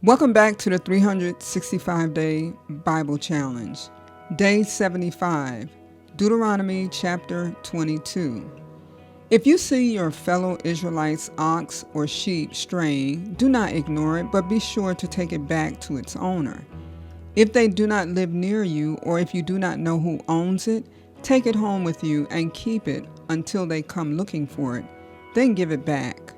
Welcome back to the 365-Day Bible Challenge. Day 75, Deuteronomy chapter 22. If you see your fellow Israelites' ox or sheep straying, do not ignore it, but be sure to take it back to its owner. If they do not live near you, or if you do not know who owns it, take it home with you and keep it until they come looking for it. Then give it back.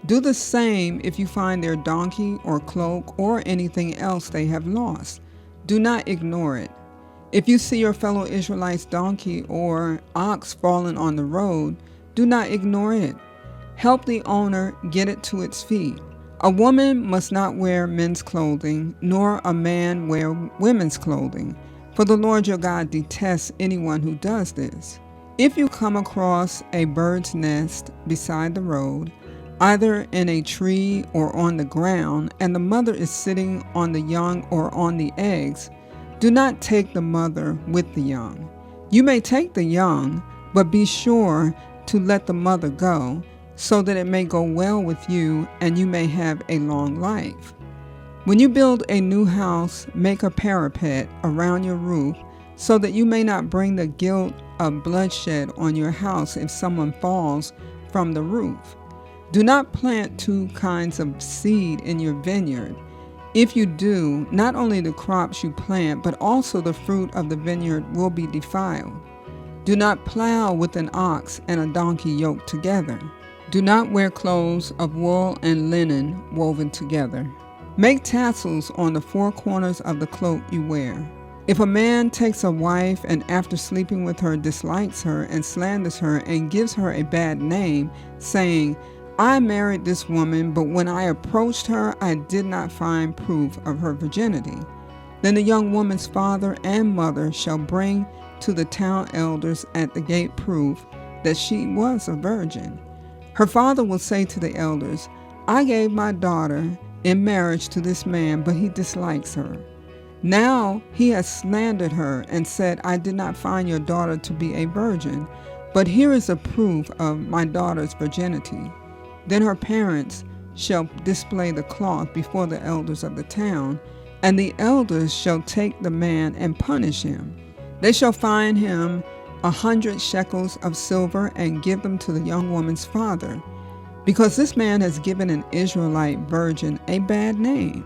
Do the same if you find their donkey or cloak or anything else they have lost. Do not ignore it. If you see your fellow Israelites' donkey or ox fallen on the road, do not ignore it. Help the owner get it to its feet. A woman must not wear men's clothing, nor a man wear women's clothing, for the Lord your God detests anyone who does this. If you come across a bird's nest beside the road, either in a tree or on the ground, and the mother is sitting on the young or on the eggs, do not take the mother with the young. You may take the young, but be sure to let the mother go, so that it may go well with you and you may have a long life. When you build a new house, make a parapet around your roof, so that you may not bring the guilt of bloodshed on your house if someone falls from the roof. Do not plant two kinds of seed in your vineyard. If you do, not only the crops you plant, but also the fruit of the vineyard will be defiled. Do not plow with an ox and a donkey yoked together. Do not wear clothes of wool and linen woven together. Make tassels on the four corners of the cloak you wear. If a man takes a wife and after sleeping with her dislikes her and slanders her and gives her a bad name, saying, I married this woman, but when I approached her, I did not find proof of her virginity. Then the young woman's father and mother shall bring to the town elders at the gate proof that she was a virgin. Her father will say to the elders, I gave my daughter in marriage to this man, but he dislikes her. Now he has slandered her and said, I did not find your daughter to be a virgin, but here is a proof of my daughter's virginity. Then her parents shall display the cloth before the elders of the town, and the elders shall take the man and punish him. They shall fine him 100 shekels of silver and give them to the young woman's father, because this man has given an Israelite virgin a bad name.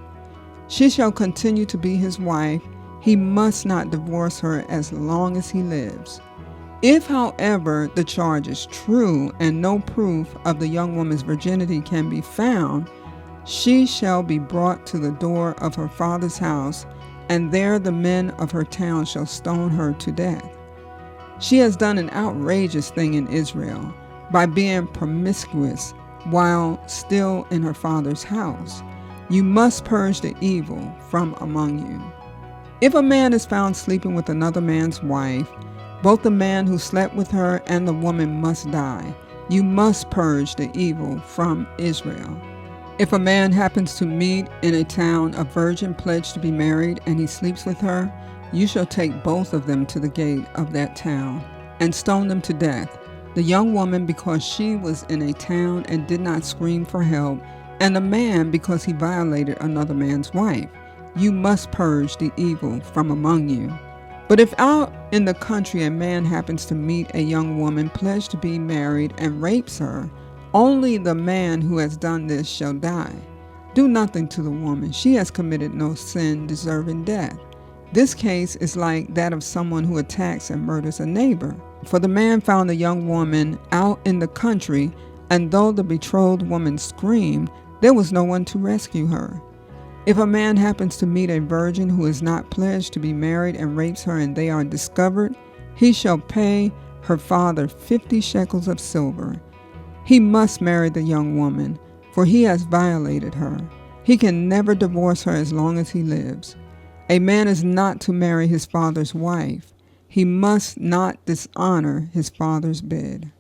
She shall continue to be his wife. He must not divorce her as long as he lives. If, however, the charge is true and no proof of the young woman's virginity can be found, she shall be brought to the door of her father's house, and there the men of her town shall stone her to death. She has done an outrageous thing in Israel by being promiscuous while still in her father's house. You must purge the evil from among you. If a man is found sleeping with another man's wife, both the man who slept with her and the woman must die. You must purge the evil from Israel. If a man happens to meet in a town a virgin pledged to be married and he sleeps with her, you shall take both of them to the gate of that town and stone them to death. The young woman because she was in a town and did not scream for help, and the man because he violated another man's wife. You must purge the evil from among you. But if out in the country a man happens to meet a young woman pledged to be married and rapes her, only the man who has done this shall die. Do nothing to the woman. She has committed no sin deserving death. This case is like that of someone who attacks and murders a neighbor. For the man found the young woman out in the country, and though the betrothed woman screamed, there was no one to rescue her. If a man happens to meet a virgin who is not pledged to be married and rapes her and they are discovered, he shall pay her father 50 shekels of silver. He must marry the young woman, for he has violated her. He can never divorce her as long as he lives. A man is not to marry his father's wife. He must not dishonor his father's bed.